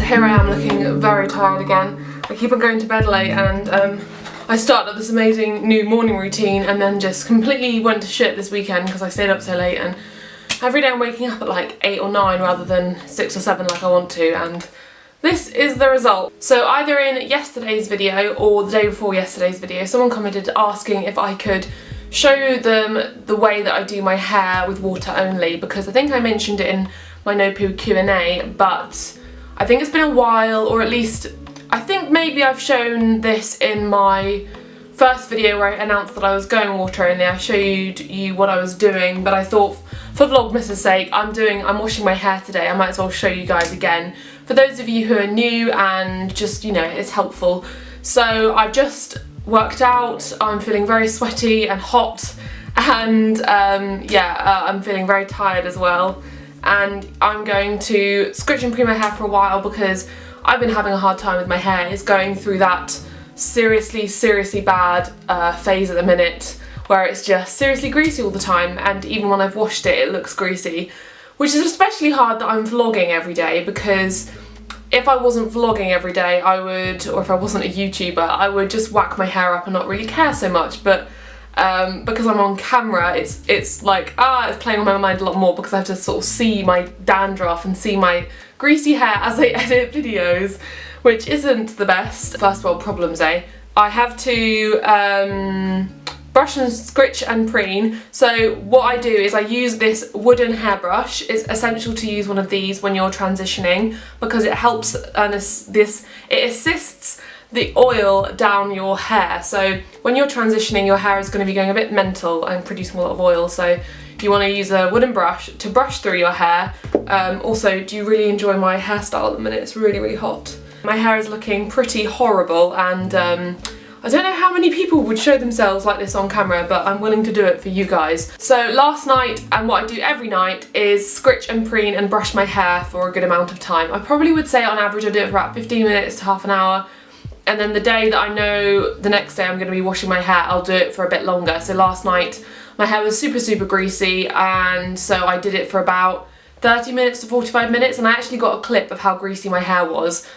here I am looking very tired again. I keep on going to bed late and I started this amazing new morning routine and then just completely went to shit this weekend because I stayed up so late, and every day I'm waking up at like 8 or 9 rather than 6 or 7 like I want to, and this is the result. So either in yesterday's video or the day before yesterday's video, someone commented asking if I could show them the way that I do my hair with water only, because I think I mentioned it in my No Poo Q&A, but I think it's been a while, or at least I think maybe I've shown this in my first video where I announced that I was going water only. I showed you what I was doing, but I thought for Vlogmas's sake, I'm washing my hair today. I might as well show you guys again for those of you who are new and just, you know, it's helpful. So I've just worked out, I'm feeling very sweaty and hot, and I'm feeling very tired as well. And I'm going to scritch and preen my hair for a while because I've been having a hard time with my hair. It's going through that seriously bad phase at the minute where it's just seriously greasy all the time, and even when I've washed it, it looks greasy, which is especially hard that I'm vlogging every day, because if I wasn't vlogging every day, I would, or if I wasn't a YouTuber, I would just whack my hair up and not really care so much. But because I'm on camera, it's like, it's playing on my mind a lot more because I have to sort of see my dandruff and see my greasy hair as I edit videos, which isn't the best. First world problems, eh? I have to brush and scritch and preen. So what I do is I use this wooden hairbrush. It's essential to use one of these when you're transitioning because it helps and it assists the oil down your hair. So when you're transitioning, your hair is going to be going a bit mental and producing a lot of oil, so you want to use a wooden brush to brush through your hair. Also, do you really enjoy my hairstyle at the minute? It's really hot. My hair is looking pretty horrible, and I don't know how many people would show themselves like this on camera, but I'm willing to do it for you guys. So last night, and what I do every night, is scritch and preen and brush my hair for a good amount of time. I probably would say on average I do it for about 15 minutes to half an hour. And then the day that I know the next day I'm going to be washing my hair, I'll do it for a bit longer. So last night my hair was super greasy, and so I did it for about 30 minutes to 45 minutes, and I actually got a clip of how greasy my hair was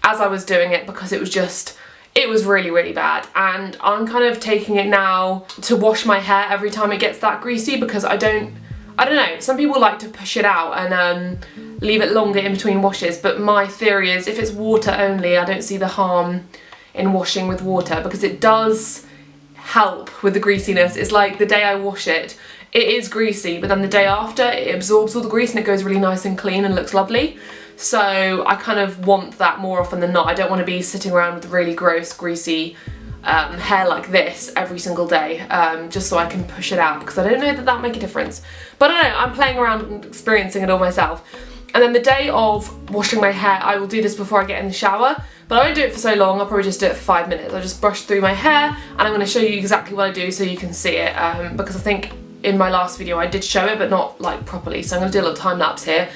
as I was doing it because it was really bad. And I'm kind of taking it now to wash my hair every time it gets that greasy, because I don't know, some people like to push it out and leave it longer in between washes, but my theory is if it's water only, I don't see the harm in washing with water because it does help with the greasiness. It's like the day I wash it, it is greasy, but then the day after it absorbs all the grease and it goes really nice and clean and looks lovely. So I kind of want that more often than not. I don't want to be sitting around with really gross, greasy hair like this every single day, just so I can push it out, because I don't know that that'll make a difference. But I don't know, I'm playing around and experiencing it all myself. And then the day of washing my hair, I will do this before I get in the shower, but I won't do it for so long. I'll probably just do it for 5 minutes. I'll just brush through my hair, and I'm going to show you exactly what I do so you can see it, because I think in my last video I did show it, but not like properly. So I'm going to do a little time lapse here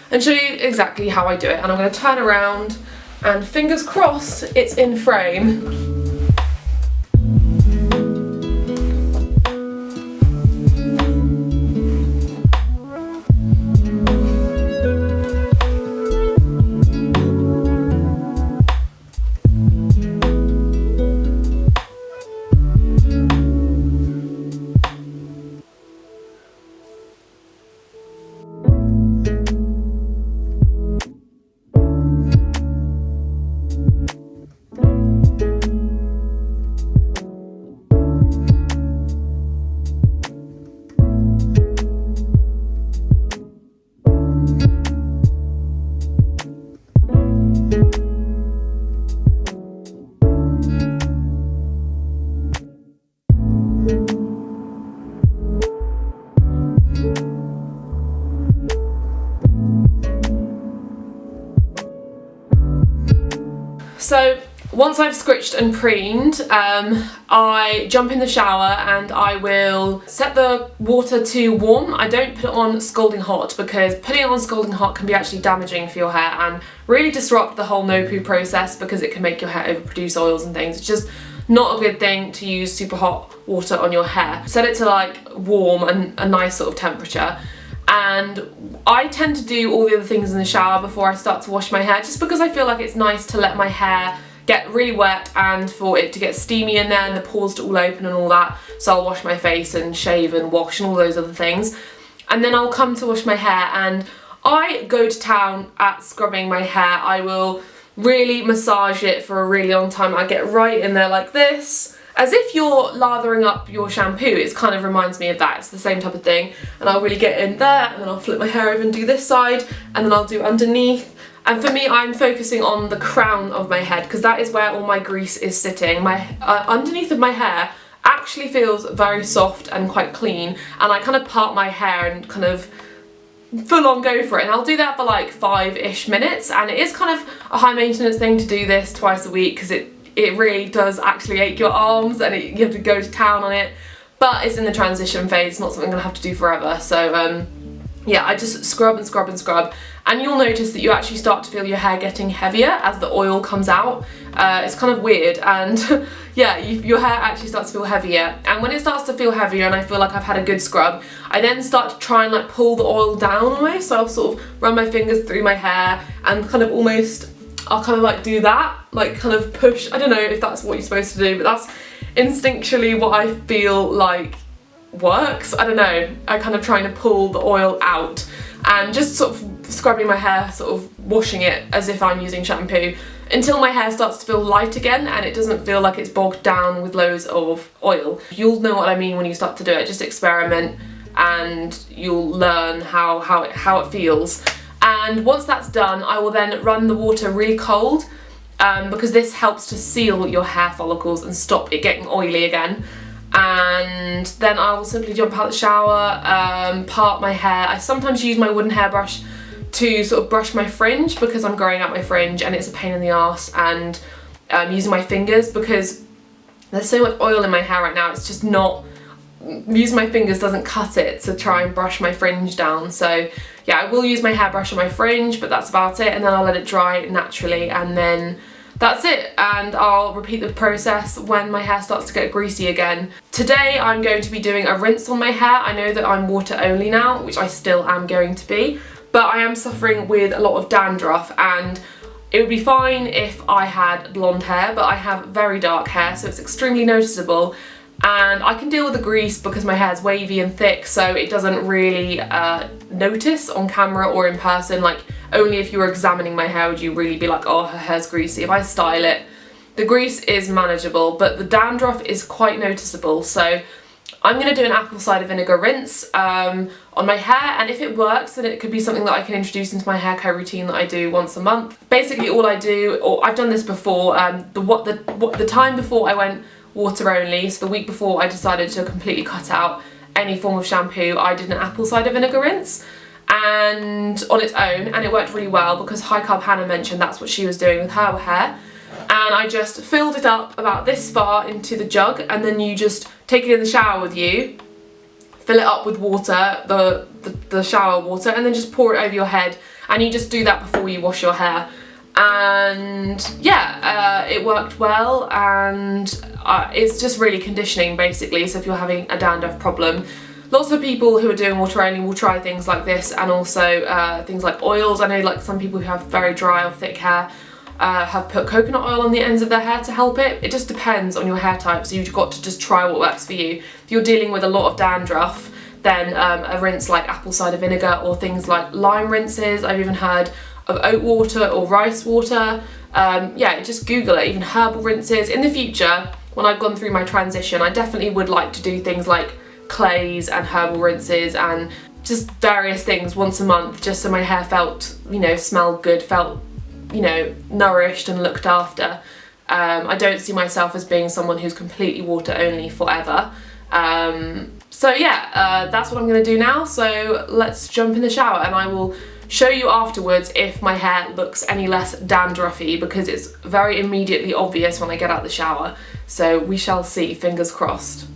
and show you exactly how I do it. And I'm going to turn around and fingers crossed it's in frame. So once I've scritched and preened, I jump in the shower and I will set the water to warm. I don't put it on scalding hot because putting it on scalding hot can be actually damaging for your hair and really disrupt the whole no poo process because it can make your hair overproduce oils and things. It's just not a good thing to use super hot water on your hair. Set it to like warm and a nice sort of temperature. and I tend to do all the other things in the shower before I start to wash my hair, just because I feel like it's nice to let my hair get really wet and for it to get steamy in there and the pores to all open and all that. So I'll wash my face and shave and wash and all those other things, and then I'll come to wash my hair and I go to town at scrubbing my hair. I will really massage it for a really long time. I get right in there like this, as if you're lathering up your shampoo. It kind of reminds me of that. It's the same type of thing. And I'll really get in there, and then I'll flip my hair over and do this side, and then I'll do underneath. And for me, I'm focusing on the crown of my head, because that is where all my grease is sitting. My underneath of my hair actually feels very soft and quite clean, and I kind of part my hair and kind of full on go for it, and I'll do that for like 5-ish minutes. And it is kind of a high maintenance thing to do this twice a week, because it really does actually ache your arms, and you have to go to town on it, but it's in the transition phase. It's not something I'm gonna have to do forever. So yeah, I just scrub and scrub and scrub, and you'll notice that you actually start to feel your hair getting heavier as the oil comes out. It's kind of weird, and yeah, your hair actually starts to feel heavier. And when it starts to feel heavier and I feel like I've had a good scrub, I then start to try and like pull the oil down almost. So I'll sort of run my fingers through my hair and kind of almost, I'll kind of like do that, like kind of push. I don't know if that's what you're supposed to do, but that's instinctually what I feel like works. I don't know. I kind of trying to pull the oil out and just sort of scrubbing my hair, sort of washing it as if I'm using shampoo, until my hair starts to feel light again and it doesn't feel like it's bogged down with loads of oil. You'll know what I mean when you start to do it. Just experiment and you'll learn how it feels. And once that's done, I will then run the water really cold, because this helps to seal your hair follicles and stop it getting oily again. And then I will simply jump out the shower, part my hair. I sometimes use my wooden hairbrush to sort of brush my fringe, because I'm growing out my fringe and it's a pain in the arse, and using my fingers, because there's so much oil in my hair right now. It's just not, using my fingers doesn't cut it to try and brush my fringe down. So yeah, I will use my hairbrush on my fringe, but that's about it, and then I'll let it dry naturally, and then that's it. And I'll repeat the process when my hair starts to get greasy again. Today I'm going to be doing a rinse on my hair. I know that I'm water only now, which I still am going to be, but I am suffering with a lot of dandruff, and it would be fine if I had blonde hair, but I have very dark hair, so it's extremely noticeable. And I can deal with the grease because my hair's wavy and thick, so it doesn't really notice on camera or in person. Like, only if you were examining my hair would you really be like, oh, her hair's greasy. If I style it, the grease is manageable, but the dandruff is quite noticeable. So I'm going to do an apple cider vinegar rinse on my hair, and if it works, then it could be something that I can introduce into my hair care routine that I do once a month. Basically all I do, or I've done this before, the time before I went water only, so the week before I decided to completely cut out any form of shampoo, I did an apple cider vinegar rinse, and on its own, and it worked really well because High Carb Hannah mentioned that's what she was doing with her hair. And I just filled it up about this far into the jug, and then you just take it in the shower with you, fill it up with water, the shower water, and then just pour it over your head, and you just do that before you wash your hair. And yeah, it worked well, and it's just really conditioning basically. So if you're having a dandruff problem, lots of people who are doing water only will try things like this, and also things like oils. I know like some people who have very dry or thick hair have put coconut oil on the ends of their hair to help it. It just depends on your hair type, so you've got to just try what works for you. If you're dealing with a lot of dandruff, then a rinse like apple cider vinegar, or things like lime rinses. I've even heard of oat water or rice water. Yeah, just Google it, even herbal rinses. In the future, when I've gone through my transition, I definitely would like to do things like clays and herbal rinses and just various things once a month, just so my hair felt, you know, smelled good, felt, you know, nourished and looked after. I don't see myself as being someone who's completely water only forever. So yeah, that's what I'm gonna do now. So let's jump in the shower, and I will show you afterwards if my hair looks any less dandruffy, because it's very immediately obvious when I get out the shower. So we shall see, fingers crossed.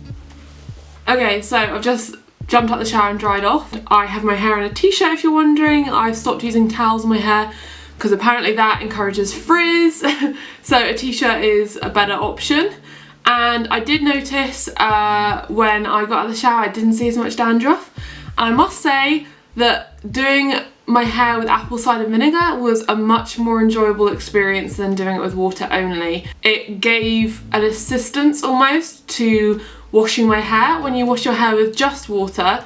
Okay, so I've just jumped out the shower and dried off. I have my hair in a t-shirt, if you're wondering. I've stopped using towels on my hair because apparently that encourages frizz. So a t-shirt is a better option. And I did notice when I got out of the shower, I didn't see as much dandruff. And I must say, that doing my hair with apple cider vinegar was a much more enjoyable experience than doing it with water only. It gave an assistance almost to washing my hair. When you wash your hair with just water,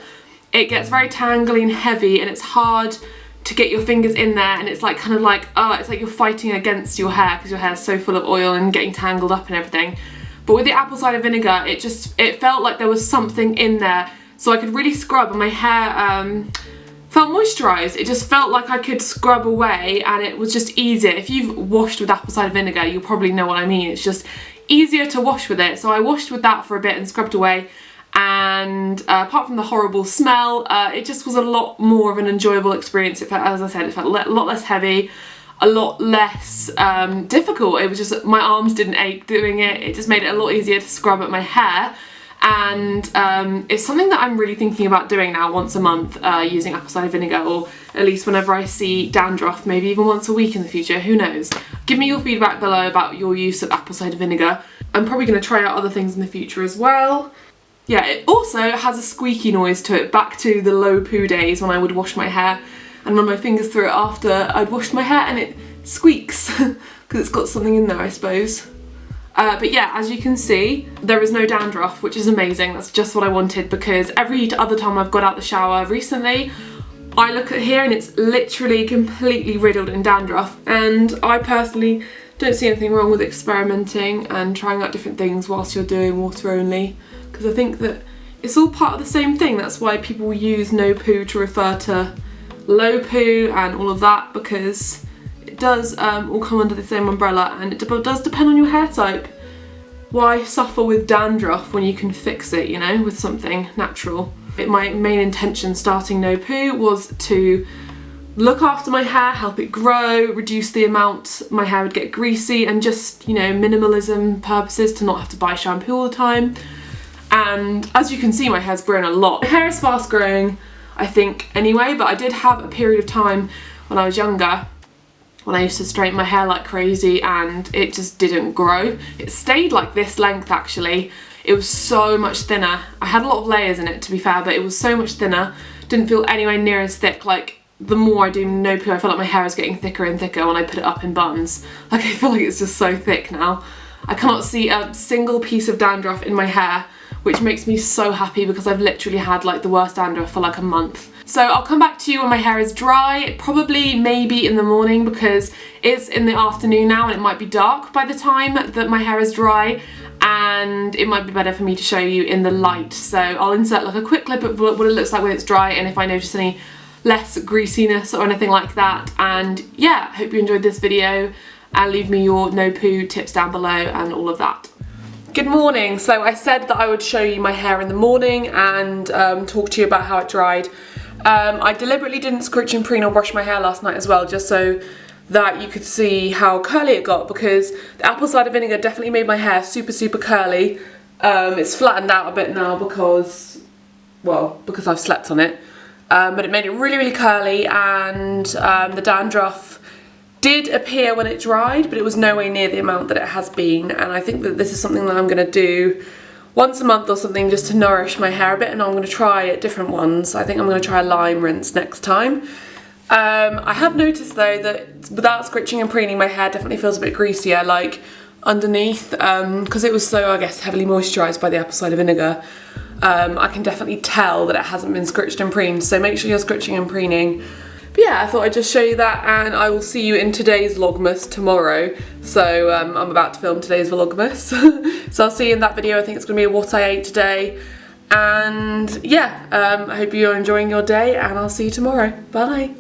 it gets very tangly and heavy, and it's hard to get your fingers in there, and it's like kind of like, it's like you're fighting against your hair because your hair is so full of oil and getting tangled up and everything. But with the apple cider vinegar, it felt like there was something in there, so I could really scrub, and my hair felt moisturised. It just felt like I could scrub away, and it was just easier. If you've washed with apple cider vinegar, you'll probably know what I mean. It's just easier to wash with it. So I washed with that for a bit and scrubbed away, and apart from the horrible smell, it just was a lot more of an enjoyable experience. It felt, as I said, it felt a lot less heavy, a lot less difficult. It was just, my arms didn't ache doing it. It just made it a lot easier to scrub at my hair. And it's something that I'm really thinking about doing now once a month, using apple cider vinegar, or at least whenever I see dandruff, maybe even once a week in the future, who knows. Give me your feedback below about your use of apple cider vinegar. I'm probably going to try out other things in the future as well. Yeah, it also has a squeaky noise to it, back to the low poo days when I would wash my hair and run my fingers through it after I'd washed my hair, and it squeaks because it's got something in there, I suppose. But yeah, as you can see, there is no dandruff, which is amazing. That's just what I wanted, because every other time I've got out the shower recently, I look at here and it's literally completely riddled in dandruff. And I personally don't see anything wrong with experimenting and trying out different things whilst you're doing water only, because I think that it's all part of the same thing. That's why people use no poo to refer to low poo and all of that, because it does all come under the same umbrella, and it does depend on your hair type. Why suffer with dandruff when you can fix it, you know, with something natural? My main intention starting No Poo was to look after my hair, help it grow, reduce the amount my hair would get greasy, and just, you know, minimalism purposes, to not have to buy shampoo all the time. And as you can see, my hair's grown a lot. My hair is fast growing, I think, anyway, but I did have a period of time when I was younger when I used to straighten my hair like crazy and it just didn't grow. It stayed like this length actually. It was so much thinner. I had a lot of layers in it, to be fair, but it was so much thinner. Didn't feel anywhere near as thick. Like, the more I do No Poo, I feel like my hair is getting thicker and thicker when I put it up in buns. Like, I feel like it's just so thick now. I cannot see a single piece of dandruff in my hair, which makes me so happy, because I've literally had like the worst dandruff for like a month. So I'll come back to you when my hair is dry, probably maybe in the morning, because it's in the afternoon now and it might be dark by the time that my hair is dry, and it might be better for me to show you in the light. So I'll insert like a quick clip of what it looks like when it's dry, and if I notice any less greasiness or anything like that. And yeah, I hope you enjoyed this video, and leave me your No Poo tips down below and all of that. Good morning. So I said that I would show you my hair in the morning and talk to you about how it dried. I deliberately didn't scrunch and preen or brush my hair last night as well, just so that you could see how curly it got, because the apple cider vinegar definitely made my hair super curly. It's flattened out a bit now because I've slept on it, but it made it really curly, and the dandruff did appear when it dried, but it was nowhere near the amount that it has been. And I think that this is something that I'm going to do once a month or something, just to nourish my hair a bit, and I'm going to try different ones. I think I'm going to try a lime rinse next time. I have noticed though that without scritching and preening, my hair definitely feels a bit greasier, like underneath, because it was so, I guess, heavily moisturised by the apple cider vinegar. I can definitely tell that it hasn't been scritched and preened, so make sure you're scritching and preening. But yeah, I thought I'd just show you that, and I will see you in today's Vlogmas tomorrow. So I'm about to film today's Vlogmas. So I'll see you in that video. I think it's going to be a what I ate today. And yeah, I hope you're enjoying your day, and I'll see you tomorrow. Bye.